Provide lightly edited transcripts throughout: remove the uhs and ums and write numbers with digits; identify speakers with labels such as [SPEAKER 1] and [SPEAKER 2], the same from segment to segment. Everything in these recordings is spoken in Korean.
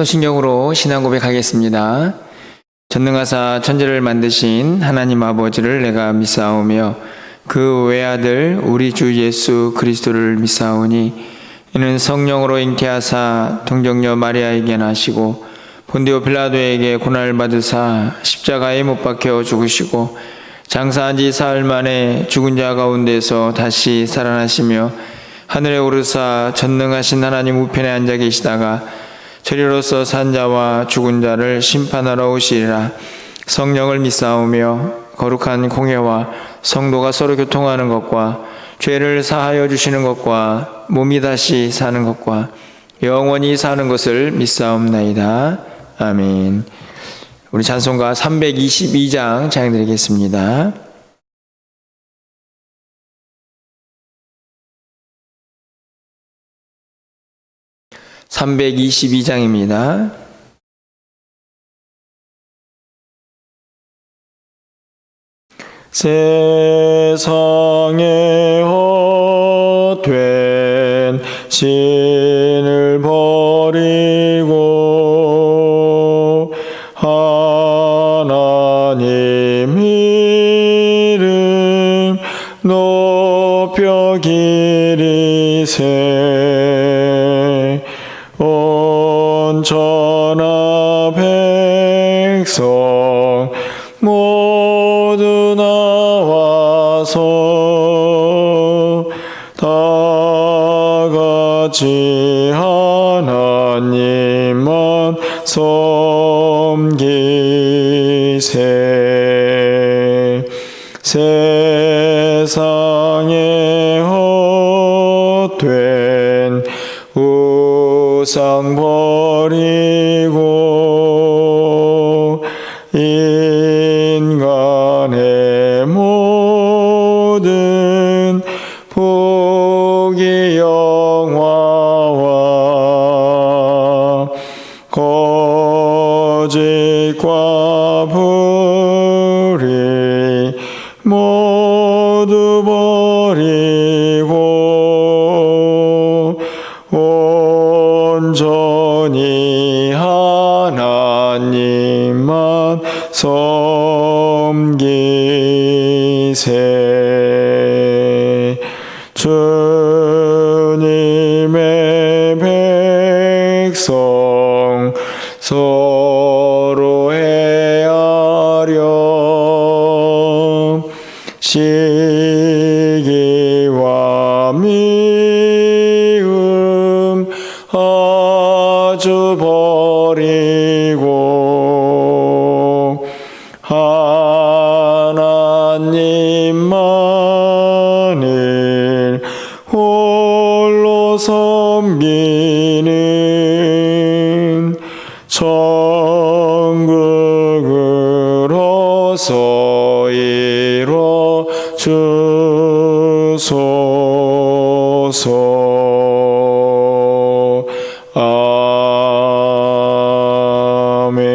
[SPEAKER 1] 신경으로 신앙 고백하겠습니다. 전능하사 천지를 만드신 하나님 아버지를 내가 믿사오며 그 외아들 우리 주 예수 그리스도를 믿사오니 이는 성령으로 잉태하사 동정녀 마리아에게 나시고 본디오 빌라도에게 고난을 받으사 십자가에 못 박혀 죽으시고 장사한 지 사흘 만에 죽은 자 가운데서 다시 살아나시며 하늘에 오르사 전능하신 하나님 우편에 앉아 계시다가 저리로서 산 자와 죽은 자를 심판하러 오시리라. 성령을 믿사오며 거룩한 공회와 성도가 서로 교통하는 것과 죄를 사하여 주시는 것과 몸이 다시 사는 것과 영원히 사는 것을 믿사옵나이다. 아멘. 우리 찬송가 322장 찬양드리겠습니다. 322장입니다. 세상에 헛된 신을 버리고 하나님 이름 높여 기리세 온천하 백성 모두 나와서 다같이 하나님만 섬기세. 세상에 헛된 우상 버리고 인간의 모든 복이 영화와 거짓과 불의 모두 버리고 온전히 하나님만 섬기세. 주님의 백성 서로 헤아려 시기와 미움 아주 버리고 하나님만을 홀로 섬기는 천국을 어서 이뤄 주소서. 아멘.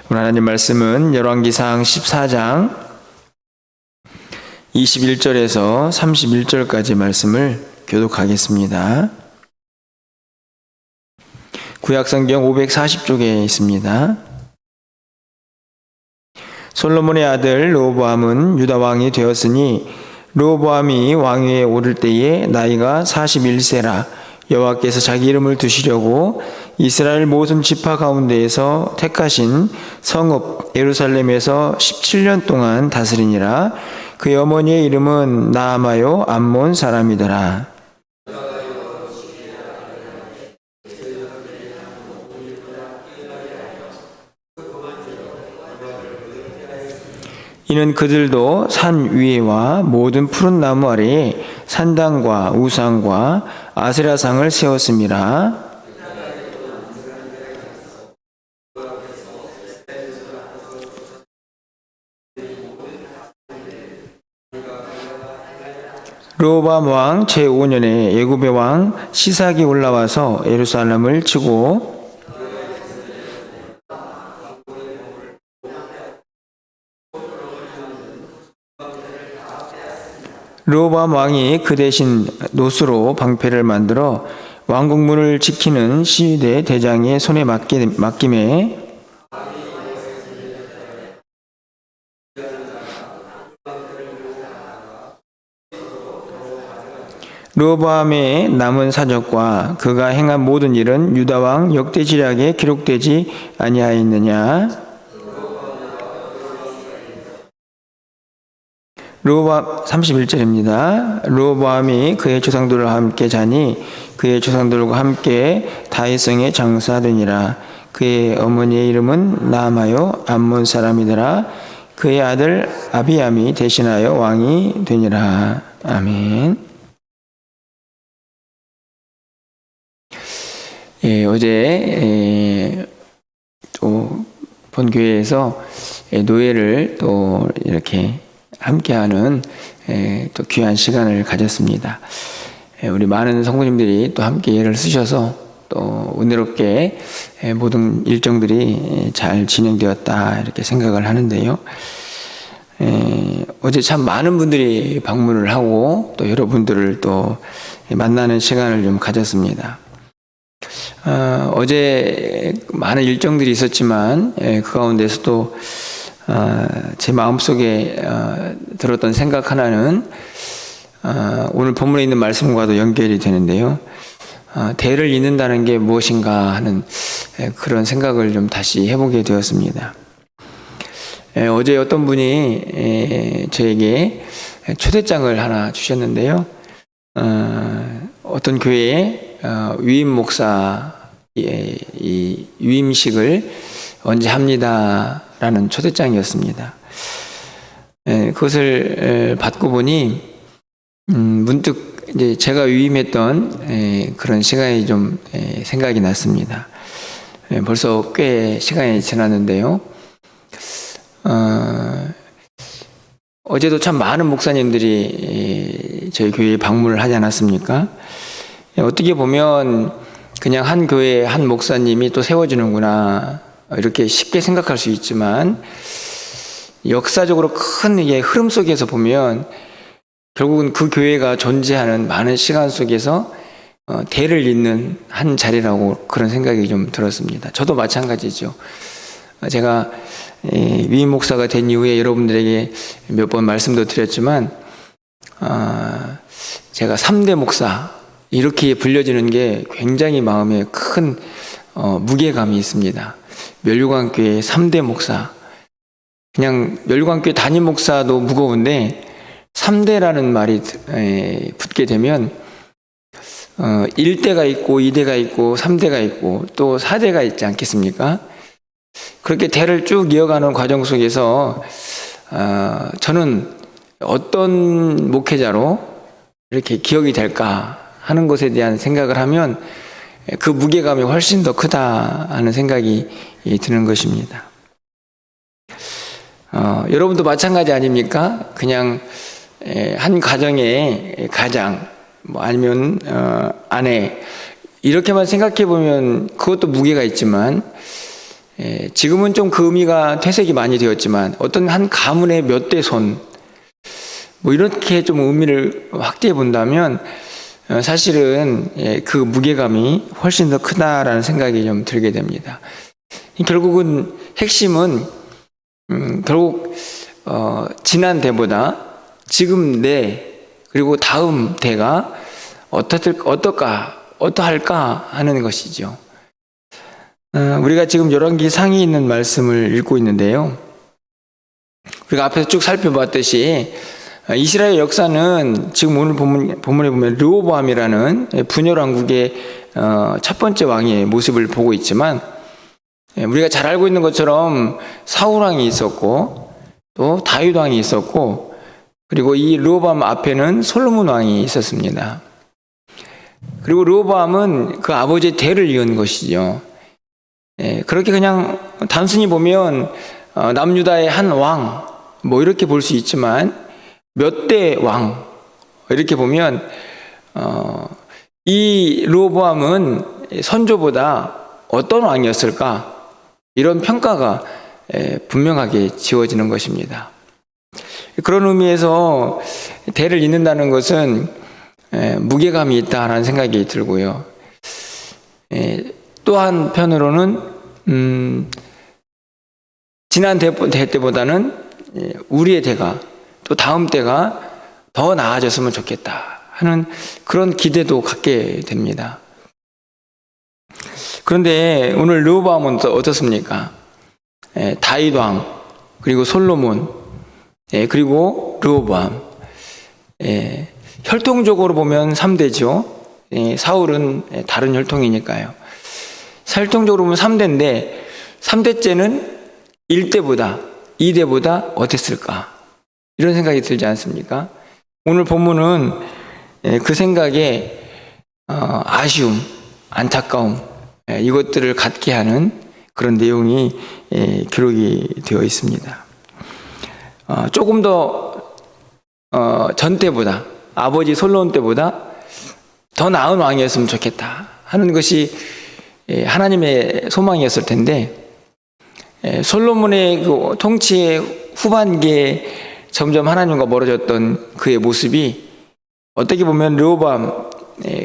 [SPEAKER 1] 오늘 하나님 말씀은 열왕기상 14장 21절에서 31절까지 말씀을 교독하겠습니다. 구약성경 540쪽에 있습니다. 솔로몬의 아들 르호보암은 유다 왕이 되었으니 르호보암이 왕위에 오를 때에 나이가 41세라. 여호와께서 자기 이름을 두시려고 이스라엘 모든 지파 가운데에서 택하신 성읍 예루살렘에서 17년 동안 다스리니라. 그의 어머니의 이름은 나아마요 암몬 사람이더라. 이는 그들도 산 위에와 모든 푸른 나무 아래에 산당과 우상과 아세라상을 세웠음이라. 르호보암 왕 제5년에 애굽의 왕 시삭이 올라와서 예루살렘을 치고 르호보암 왕이 그 대신 노스로 방패를 만들어 왕국문을 지키는 시위대 대장의 손에 맡김에 르호보암의 남은 사적과 그가 행한 모든 일은 유다 왕 역대지략에 기록되지 아니하였느냐? 르호보암 31절입니다. 르호보암이 그의 조상들과 함께 자니 그의 조상들과 함께 다윗성에 장사되니라. 그의 어머니의 이름은 나아마요 암몬 사람이더라. 그의 아들 아비암이 대신하여 왕이 되니라. 아멘. 어제 또 본교회에서 노예를 또 이렇게 함께하는 또 귀한 시간을 가졌습니다. 우리 많은 성도님들이 또 함께 예를 쓰셔서 또 은혜롭게 모든 일정들이 잘 진행되었다 이렇게 생각을 하는데요. 어제 참 많은 분들이 방문을 하고 또 여러분들을 또 만나는 시간을 좀 가졌습니다. 어제 많은 일정들이 있었지만 그 가운데서도 제 마음속에 들었던 생각 하나는 오늘 본문에 있는 말씀과도 연결이 되는데요. 대를 잇는다는 게 무엇인가 하는 그런 생각을 좀 다시 해보게 되었습니다. 어제 어떤 분이 저에게 초대장을 하나 주셨는데요. 어떤 교회에 위임 목사 이 위임식을 언제 합니다라는 초대장이었습니다. 그것을 받고 보니 문득 이제 제가 위임했던 그런 시간이 좀 생각이 났습니다. 벌써 꽤 시간이 지났는데요. 어제도 참 많은 목사님들이 저희 교회에 방문을 하지 않았습니까? 어떻게 보면 그냥 한 교회에 한 목사님이 또 세워지는구나 이렇게 쉽게 생각할 수 있지만 역사적으로 큰 흐름 속에서 보면 결국은 그 교회가 존재하는 많은 시간 속에서 대를 잇는 한 자리라고 그런 생각이 좀 들었습니다. 저도 마찬가지죠. 제가 위임 목사가 된 이후에 여러분들에게 몇 번 말씀도 드렸지만 제가 3대 목사 이렇게 불려지는 게 굉장히 마음에 큰 무게감이 있습니다. 멸류관교회 3대 목사. 그냥 멸류관교회 담임 목사도 무거운데 3대라는 말이 붙게 되면 1대가 있고 2대가 있고 3대가 있고 또 4대가 있지 않겠습니까? 그렇게 대를 쭉 이어가는 과정 속에서 저는 어떤 목회자로 이렇게 기억이 될까 하는 것에 대한 생각을 하면 그 무게감이 훨씬 더 크다 하는 생각이 드는 것입니다. 여러분도 마찬가지 아닙니까? 그냥 한 가정의 가장 뭐 아니면 아내 이렇게만 생각해 보면 그것도 무게가 있지만 지금은 좀 그 의미가 퇴색이 많이 되었지만 어떤 한 가문의 몇 대 손 뭐 이렇게 좀 의미를 확대해 본다면 사실은 그 무게감이 훨씬 더 크다라는 생각이 좀 들게 됩니다. 결국은 핵심은 결국 지난 대보다 지금 내 그리고 다음 대가 어떠할까 하는 것이죠. 우리가 지금 열왕기 상에 있는 말씀을 읽고 있는데요. 우리가 앞에서 쭉 살펴봤듯이 이스라엘 역사는 지금 오늘 본문에 보면 르호보암이라는 분열 왕국의 첫 번째 왕의 모습을 보고 있지만 우리가 잘 알고 있는 것처럼 사울 왕이 있었고 또 다윗 왕이 있었고 그리고 이 르호보암 앞에는 솔로몬 왕이 있었습니다. 그리고 르호보암은 그 아버지의 대를 이은 것이죠. 그렇게 그냥 단순히 보면 남유다의 한 왕 뭐 이렇게 볼 수 있지만 몇 대 왕 이렇게 보면 이 르호보암은 선조보다 어떤 왕이었을까 이런 평가가 분명하게 지어지는 것입니다. 그런 의미에서 대를 잇는다는 것은 무게감이 있다라는 생각이 들고요. 또 한편으로는 지난 대 때보다는 우리의 대가 또 다음 때가 더 나아졌으면 좋겠다 하는 그런 기대도 갖게 됩니다. 그런데 오늘 르호보암은 어떻습니까? 다윗 왕, 그리고 솔로몬, 그리고 르호보암. 혈통적으로 보면 3대죠. 사울은 다른 혈통이니까요. 혈통적으로 보면 3대인데 3대째는 1대보다 2대보다 어땠을까? 이런 생각이 들지 않습니까? 오늘 본문은 그 생각에 아쉬움, 안타까움 이것들을 갖게 하는 그런 내용이 기록이 되어 있습니다. 조금 더 전 때보다 아버지 솔로몬 때보다 더 나은 왕이었으면 좋겠다 하는 것이 하나님의 소망이었을 텐데 솔로몬의 그 통치의 후반기에 점점 하나님과 멀어졌던 그의 모습이 어떻게 보면 르호보암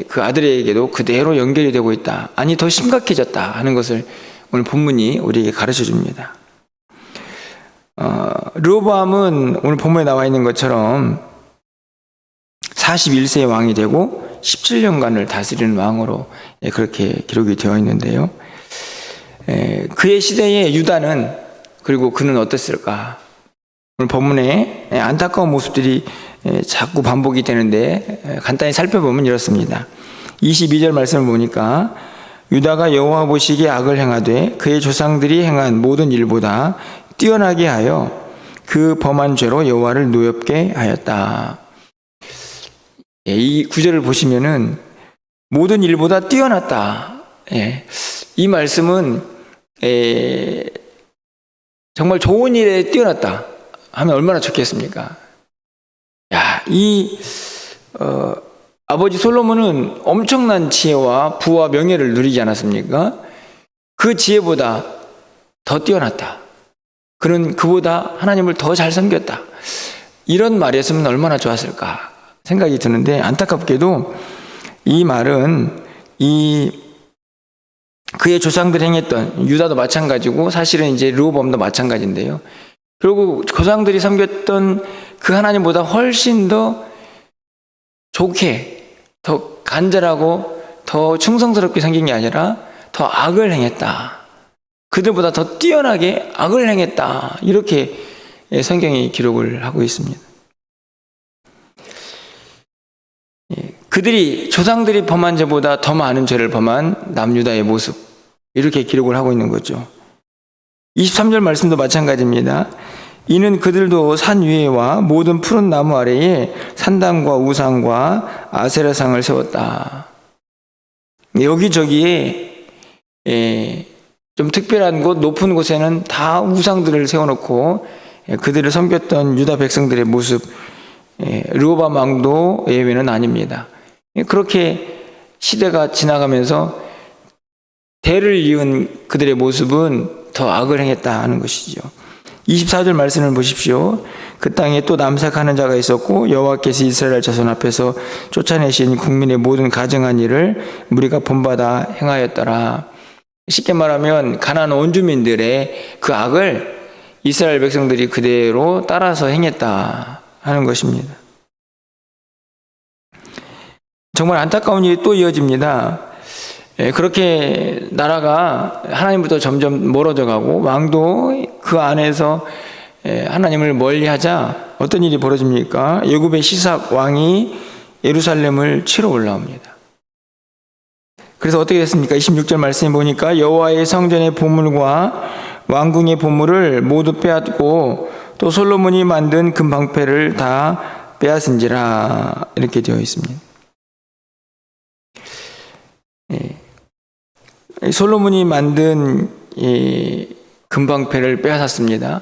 [SPEAKER 1] 그 아들에게도 그대로 연결이 되고 있다. 아니 더 심각해졌다 하는 것을 오늘 본문이 우리에게 가르쳐 줍니다. 르호보암은 오늘 본문에 나와 있는 것처럼 41세의 왕이 되고 17년간을 다스리는 왕으로 그렇게 기록이 되어 있는데요. 그의 시대에 유다는 그리고 그는 어땠을까? 오늘 본문에 안타까운 모습들이 자꾸 반복이 되는데 간단히 살펴보면 이렇습니다. 22절 말씀을 보니까 유다가 여호와 보시기에 악을 행하되 그의 조상들이 행한 모든 일보다 뛰어나게 하여 그 범한 죄로 여호와를 노엽게 하였다. 이 구절을 보시면은 모든 일보다 뛰어났다. 이 말씀은 정말 좋은 일에 뛰어났다 하면 얼마나 좋겠습니까? 아버지 솔로몬은 엄청난 지혜와 부와 명예를 누리지 않았습니까? 그 지혜보다 더 뛰어났다. 그는 그보다 하나님을 더 잘 섬겼다. 이런 말이었으면 얼마나 좋았을까 생각이 드는데 안타깝게도 이 말은 그의 조상들이 행했던 유다도 마찬가지고 사실은 이제 르호보암도 마찬가지인데요. 그리고 조상들이 섬겼던 그 하나님보다 훨씬 더 좋게, 더 간절하고 더 충성스럽게 생긴 게 아니라 더 악을 행했다. 그들보다 더 뛰어나게 악을 행했다. 이렇게 성경이 기록을 하고 있습니다. 그들이 조상들이 범한 죄보다 더 많은 죄를 범한 남유다의 모습 이렇게 기록을 하고 있는 거죠. 23절 말씀도 마찬가지입니다. 이는 그들도 산 위에와 모든 푸른 나무 아래에 산당과 우상과 아세라상을 세웠다. 여기저기에 좀 특별한 곳, 높은 곳에는 다 우상들을 세워놓고 그들을 섬겼던 유다 백성들의 모습, 르호보암 왕도 예외는 아닙니다. 그렇게 시대가 지나가면서 대를 이은 그들의 모습은 더 악을 행했다 하는 것이죠. 24절 말씀을 보십시오. 그 땅에 또 남색하는 자가 있었고 여호와께서 이스라엘 자손 앞에서 쫓아내신 국민의 모든 가증한 일을 무리가 본받아 행하였더라. 쉽게 말하면 가나안 원주민들의 그 악을 이스라엘 백성들이 그대로 따라서 행했다 하는 것입니다. 정말 안타까운 일이 또 이어집니다. 그렇게 나라가 하나님부터 점점 멀어져 가고 왕도 그 안에서 하나님을 멀리하자 어떤 일이 벌어집니까? 애굽의 시삭 왕이 예루살렘을 치러 올라옵니다. 그래서 어떻게 됐습니까? 26절 말씀에 보니까 여호와의 성전의 보물과 왕궁의 보물을 모두 빼앗고 또 솔로몬이 만든 금방패를 다 빼앗은지라 이렇게 되어 있습니다. 솔로몬이 만든 금방패를 빼앗았습니다.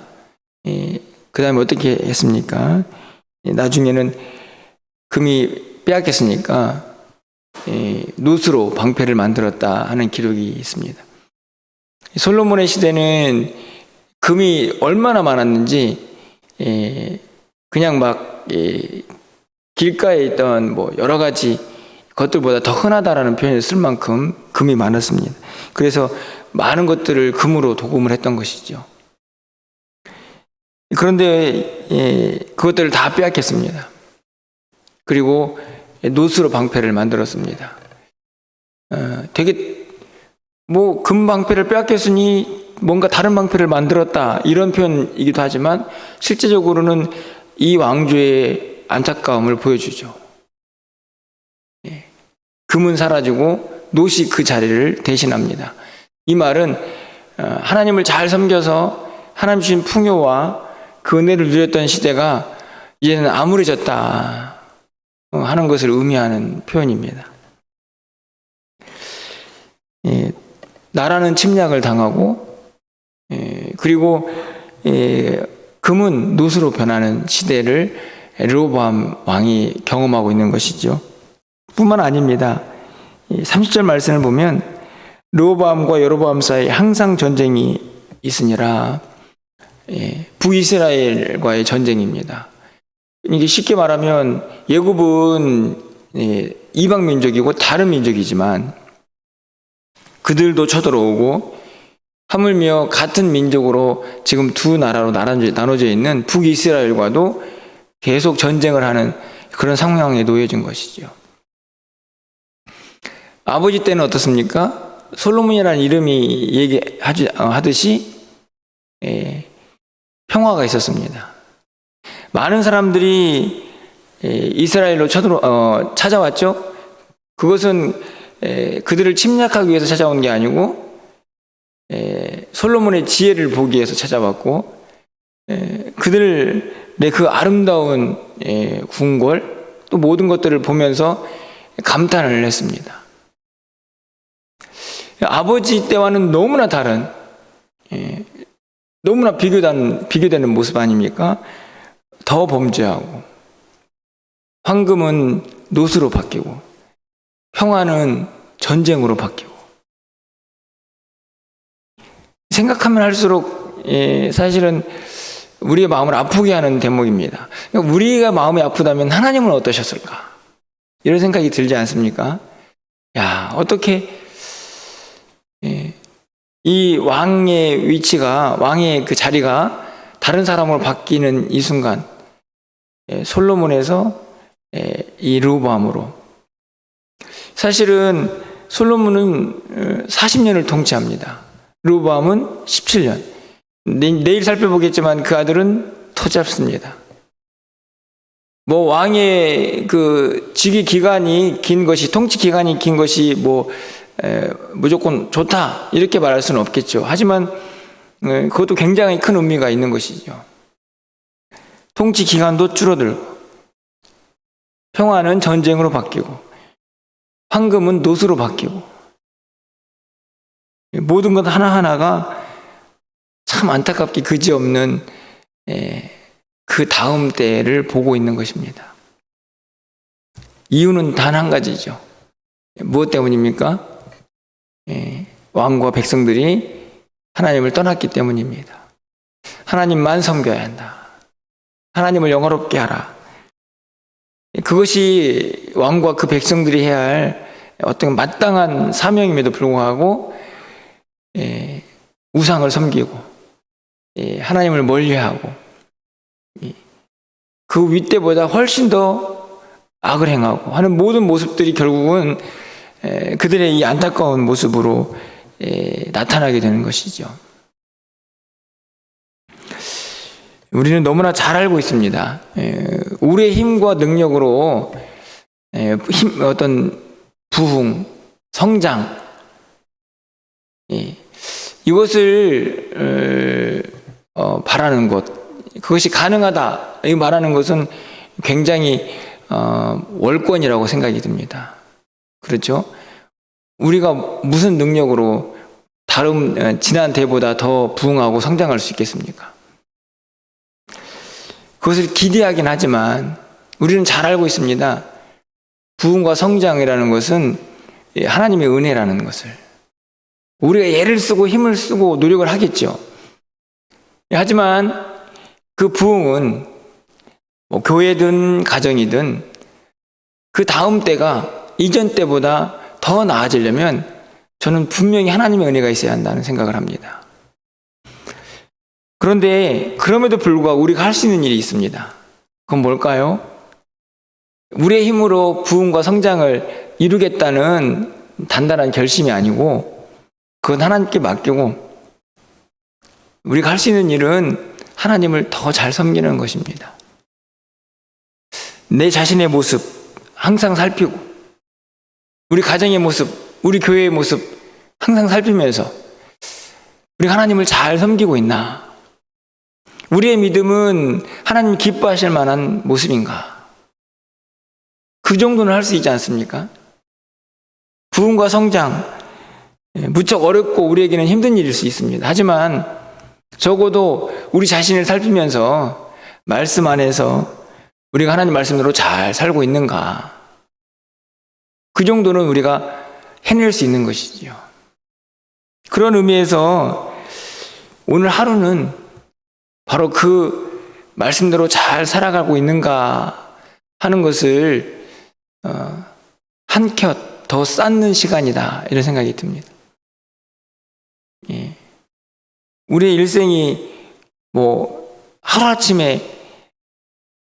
[SPEAKER 1] 그 다음에 어떻게 했습니까? 나중에는 금이 빼앗겼으니까 노스로 방패를 만들었다 하는 기록이 있습니다. 솔로몬의 시대는 금이 얼마나 많았는지 그냥 막 길가에 있던 뭐 여러 가지 것들보다 더 흔하다라는 표현을 쓸 만큼 금이 많았습니다. 그래서 많은 것들을 금으로 도금을 했던 것이죠. 그런데 그것들을 다 빼앗겼습니다. 그리고 노스로 방패를 만들었습니다. 되게 금 방패를 빼앗겼으니 뭔가 다른 방패를 만들었다, 이런 표현이기도 하지만 실제적으로는 이 왕조의 안타까움을 보여주죠. 금은 사라지고 노시 그 자리를 대신합니다. 이 말은 하나님을 잘 섬겨서 하나님 주신 풍요와 그 은혜를 누렸던 시대가 이제는 암울해졌다 하는 것을 의미하는 표현입니다. 나라는 침략을 당하고, 그리고 금은 노스로 변하는 시대를 르호보암 왕이 경험하고 있는 것이죠. 뿐만 아닙니다. 30절 말씀을 보면 르호보암과 여로보암 사이에 항상 전쟁이 있으니라. 북이스라엘과의 전쟁입니다. 이게 쉽게 말하면 예굽은 이방 민족이고 다른 민족이지만 그들도 쳐들어오고, 하물며 같은 민족으로 지금 두 나라로 나눠져 있는 북이스라엘과도 계속 전쟁을 하는 그런 상황에 놓여진 것이죠. 아버지 때는 어떻습니까? 솔로몬이라는 이름이 얘기하듯이 평화가 있었습니다. 많은 사람들이 이스라엘로 찾아왔죠. 그것은 그들을 침략하기 위해서 찾아온 게 아니고 솔로몬의 지혜를 보기 위해서 찾아왔고, 그들의 그 아름다운 궁궐, 또 모든 것들을 보면서 감탄을 했습니다. 아버지 때와는 너무나 다른, 너무나 비교되는 모습 아닙니까? 더 범죄하고, 황금은 노스로 바뀌고, 평화는 전쟁으로 바뀌고. 생각하면 할수록 사실은 우리의 마음을 아프게 하는 대목입니다. 우리가 마음이 아프다면 하나님은 어떠셨을까? 이런 생각이 들지 않습니까? 어떻게 이 왕의 위치가, 왕의 그 자리가 다른 사람으로 바뀌는 이 순간, 솔로몬에서 이 르호보암으로. 사실은 솔로몬은 40년을 통치합니다. 르호보암은 17년. 내일 살펴보겠지만 그 아들은 더 짧습니다. 왕의 그 즉위 기간이 긴 것이, 통치 기간이 긴 것이 무조건 좋다, 이렇게 말할 수는 없겠죠. 하지만 그것도 굉장히 큰 의미가 있는 것이죠. 통치 기간도 줄어들고, 평화는 전쟁으로 바뀌고, 황금은 노스로 바뀌고, 모든 것 하나하나가 참 안타깝게 그지없는 그 다음 때를 보고 있는 것입니다. 이유는 단 한 가지죠. 무엇 때문입니까? 왕과 백성들이 하나님을 떠났기 때문입니다. 하나님만 섬겨야 한다. 하나님을 영화롭게 하라. 그것이 왕과 그 백성들이 해야 할 어떤 마땅한 사명임에도 불구하고 우상을 섬기고 하나님을 멀리하고 그 윗대보다 훨씬 더 악을 행하고 하는 모든 모습들이 결국은 그들의 이 안타까운 모습으로 나타나게 되는 것이죠. 우리는 너무나 잘 알고 있습니다. 우리의 힘과 능력으로 어떤 부흥, 성장, 이것을 바라는 것, 그것이 가능하다, 이 말하는 것은 굉장히 월권이라고 생각이 듭니다. 그렇죠? 우리가 무슨 능력으로 지난 때보다 더 부흥하고 성장할 수 있겠습니까? 그것을 기대하긴 하지만 우리는 잘 알고 있습니다. 부흥과 성장이라는 것은 하나님의 은혜라는 것을. 우리가 애를 쓰고 힘을 쓰고 노력을 하겠죠. 하지만 그 부흥은 교회든 가정이든 그 다음 때가 이전 때보다 더 나아지려면 저는 분명히 하나님의 은혜가 있어야 한다는 생각을 합니다. 그런데 그럼에도 불구하고 우리가 할 수 있는 일이 있습니다. 그건 뭘까요? 우리의 힘으로 부흥과 성장을 이루겠다는 단단한 결심이 아니고 그건 하나님께 맡기고 우리가 할 수 있는 일은 하나님을 더 잘 섬기는 것입니다. 내 자신의 모습 항상 살피고 우리 가정의 모습, 우리 교회의 모습 항상 살피면서 우리가 하나님을 잘 섬기고 있나? 우리의 믿음은 하나님 기뻐하실 만한 모습인가? 그 정도는 할 수 있지 않습니까? 부흥과 성장, 무척 어렵고 우리에게는 힘든 일일 수 있습니다. 하지만 적어도 우리 자신을 살피면서 말씀 안에서 우리가 하나님 말씀대로 잘 살고 있는가? 그 정도는 우리가 해낼 수 있는 것이지요. 그런 의미에서 오늘 하루는 바로 그 말씀대로 잘 살아가고 있는가 하는 것을 한껏 더 쌓는 시간이다 이런 생각이 듭니다. 예. 우리의 일생이 하루아침에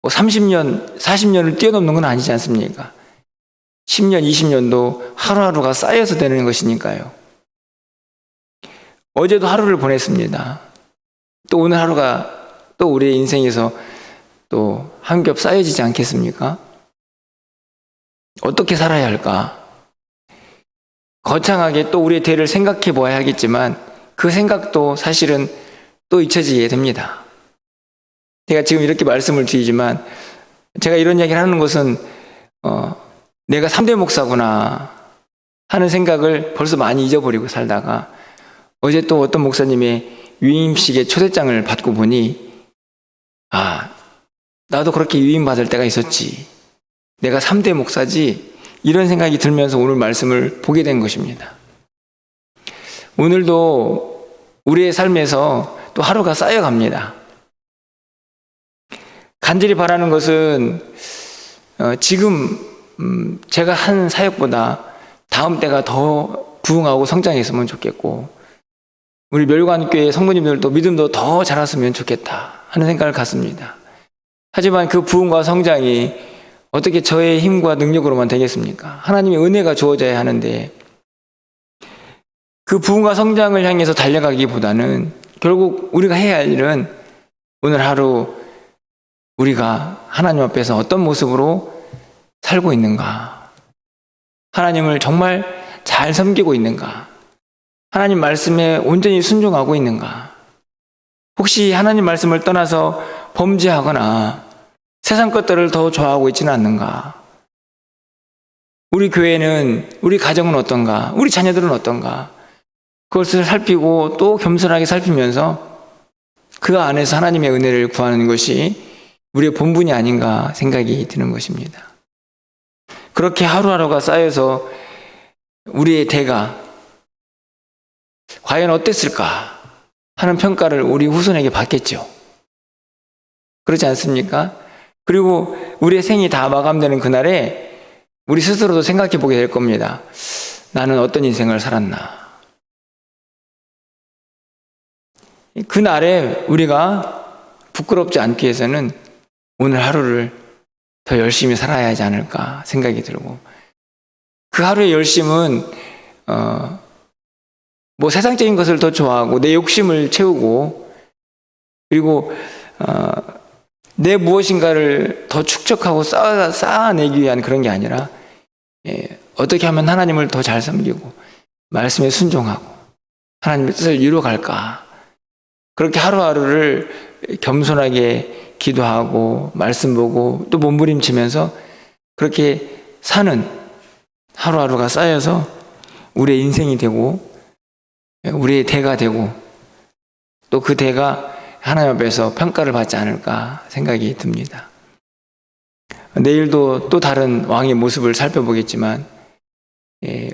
[SPEAKER 1] 30년, 40년을 뛰어넘는 건 아니지 않습니까? 10년, 20년도 하루하루가 쌓여서 되는 것이니까요. 어제도 하루를 보냈습니다. 또 오늘 하루가 또 우리의 인생에서 또 한 겹 쌓여지지 않겠습니까? 어떻게 살아야 할까? 거창하게 또 우리의 대를 생각해 보아야 하겠지만 그 생각도 사실은 또 잊혀지게 됩니다. 제가 지금 이렇게 말씀을 드리지만 제가 이런 이야기를 하는 것은 내가 3대 목사구나 하는 생각을 벌써 많이 잊어버리고 살다가 어제 또 어떤 목사님의 위임식의 초대장을 받고 보니 나도 그렇게 위임받을 때가 있었지. 내가 3대 목사지. 이런 생각이 들면서 오늘 말씀을 보게 된 것입니다. 오늘도 우리의 삶에서 또 하루가 쌓여갑니다. 간절히 바라는 것은 지금 제가 한 사역보다 다음 때가 더 부흥하고 성장했으면 좋겠고 우리 멸관교회 성도님들도 믿음도 더 자랐으면 좋겠다 하는 생각을 갖습니다. 하지만 그 부흥과 성장이 어떻게 저의 힘과 능력으로만 되겠습니까? 하나님의 은혜가 주어져야 하는데 그 부흥과 성장을 향해서 달려가기보다는 결국 우리가 해야 할 일은 오늘 하루 우리가 하나님 앞에서 어떤 모습으로 살고 있는가? 하나님을 정말 잘 섬기고 있는가? 하나님 말씀에 온전히 순종하고 있는가? 혹시 하나님 말씀을 떠나서 범죄하거나 세상 것들을 더 좋아하고 있지는 않는가? 우리 교회는, 우리 가정은 어떤가? 우리 자녀들은 어떤가? 그것을 살피고 또 겸손하게 살피면서 그 안에서 하나님의 은혜를 구하는 것이 우리의 본분이 아닌가 생각이 드는 것입니다. 그렇게 하루하루가 쌓여서 우리의 대가 과연 어땠을까 하는 평가를 우리 후손에게 받겠죠. 그렇지 않습니까? 그리고 우리의 생이 다 마감되는 그날에 우리 스스로도 생각해 보게 될 겁니다. 나는 어떤 인생을 살았나? 그날에 우리가 부끄럽지 않기 위해서는 오늘 하루를 더 열심히 살아야 하지 않을까 생각이 들고 그 하루의 열심은 세상적인 것을 더 좋아하고 내 욕심을 채우고 그리고 내 무엇인가를 더 축적하고 쌓아내기 위한 그런 게 아니라 어떻게 하면 하나님을 더 잘 섬기고 말씀에 순종하고 하나님의 뜻을 이루어갈까 그렇게 하루하루를 겸손하게 기도하고 말씀 보고 또 몸부림치면서 그렇게 사는 하루하루가 쌓여서 우리의 인생이 되고 우리의 대가 되고 또 그 대가 하나님 앞에서 평가를 받지 않을까 생각이 듭니다. 내일도 또 다른 왕의 모습을 살펴보겠지만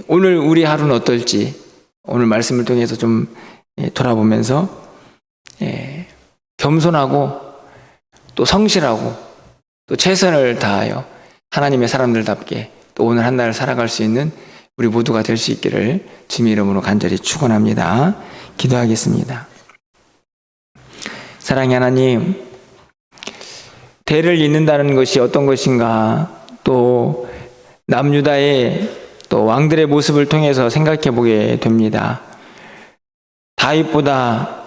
[SPEAKER 1] 오늘 우리 하루는 어떨지 오늘 말씀을 통해서 좀 돌아보면서 겸손하고 또 성실하고 또 최선을 다하여 하나님의 사람들답게 또 오늘 한 날 살아갈 수 있는 우리 모두가 될 수 있기를 주님의 이름으로 간절히 축원합니다. 기도하겠습니다. 사랑의 하나님, 대를 잇는다는 것이 어떤 것인가, 또 남유다의 또 왕들의 모습을 통해서 생각해 보게 됩니다. 다윗보다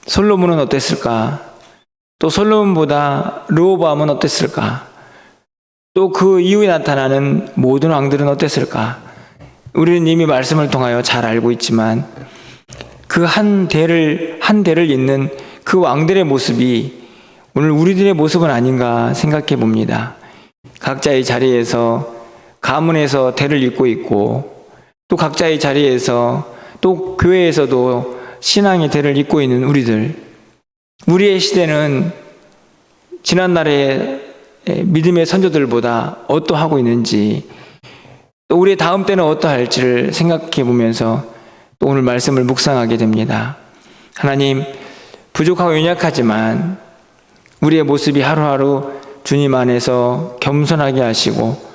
[SPEAKER 1] 솔로몬은 어땠을까? 또 솔로몬보다 르호보암은 어땠을까? 또 그 이후에 나타나는 모든 왕들은 어땠을까? 우리는 이미 말씀을 통하여 잘 알고 있지만 그 한 대를 잇는 그 왕들의 모습이 오늘 우리들의 모습은 아닌가 생각해 봅니다. 각자의 자리에서 가문에서 대를 잇고 있고, 또 각자의 자리에서 또 교회에서도 신앙의 대를 잇고 있는 우리의 시대는 지난날의 믿음의 선조들보다 어떠하고 있는지, 또 우리의 다음 때는 어떠할지를 생각해 보면서 또 오늘 말씀을 묵상하게 됩니다. 하나님, 부족하고 연약하지만 우리의 모습이 하루하루 주님 안에서 겸손하게 하시고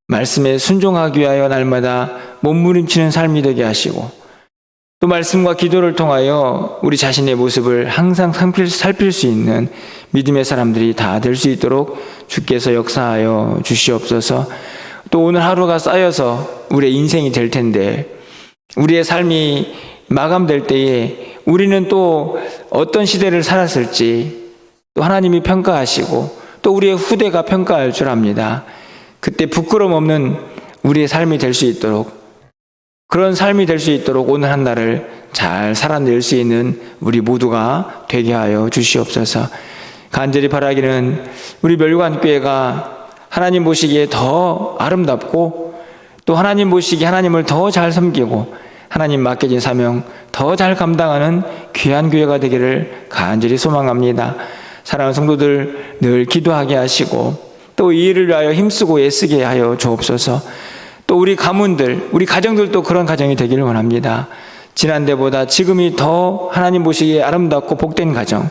[SPEAKER 1] 말씀에 순종하기 위하여 날마다 몸부림치는 삶이 되게 하시고, 또 말씀과 기도를 통하여 우리 자신의 모습을 항상 살필 수 있는 믿음의 사람들이 다 될 수 있도록 주께서 역사하여 주시옵소서. 또 오늘 하루가 쌓여서 우리의 인생이 될 텐데, 우리의 삶이 마감될 때에 우리는 또 어떤 시대를 살았을지 또 하나님이 평가하시고 또 우리의 후대가 평가할 줄 압니다. 그때 부끄럼 없는 우리의 삶이 될 수 있도록, 그런 삶이 될 수 있도록 오늘 한 날을 잘 살아낼 수 있는 우리 모두가 되게 하여 주시옵소서. 간절히 바라기는 우리 멸관교회가 하나님 보시기에 더 아름답고, 또 하나님 보시기에 하나님을 더 잘 섬기고 하나님 맡겨진 사명 더 잘 감당하는 귀한 교회가 되기를 간절히 소망합니다. 사랑하는 성도들, 늘 기도하게 하시고 또 이 일을 위하여 힘쓰고 애쓰게 하여 주옵소서. 또 우리 가문들, 우리 가정들도 그런 가정이 되기를 원합니다. 지난데보다 지금이 더 하나님 보시기에 아름답고 복된 가정,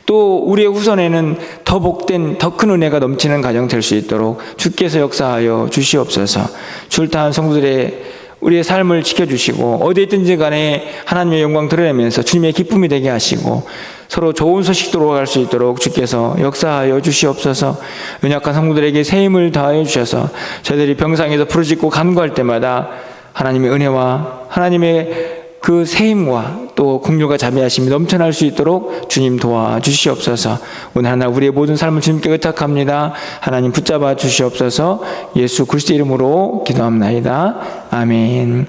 [SPEAKER 1] 또 우리의 후손에는 더 복된, 더 큰 은혜가 넘치는 가정 될 수 있도록 주께서 역사하여 주시옵소서. 출타한 성도들의 우리의 삶을 지켜주시고 어디에 있든지 간에 하나님의 영광 드러내면서 주님의 기쁨이 되게 하시고 서로 좋은 소식 들어갈 수 있도록 주께서 역사하여 주시옵소서. 연약한 성도들에게 새 힘을 더하여 주셔서 저희들이 병상에서 부르짖고 간구할 때마다 하나님의 은혜와 하나님의 그 새 힘과 또 긍휼과 자비하심이 넘쳐날 수 있도록 주님 도와주시옵소서. 오늘 하나 우리의 모든 삶을 주님께 의탁합니다. 하나님 붙잡아 주시옵소서. 예수 그리스도 이름으로 기도합나이다. 아멘.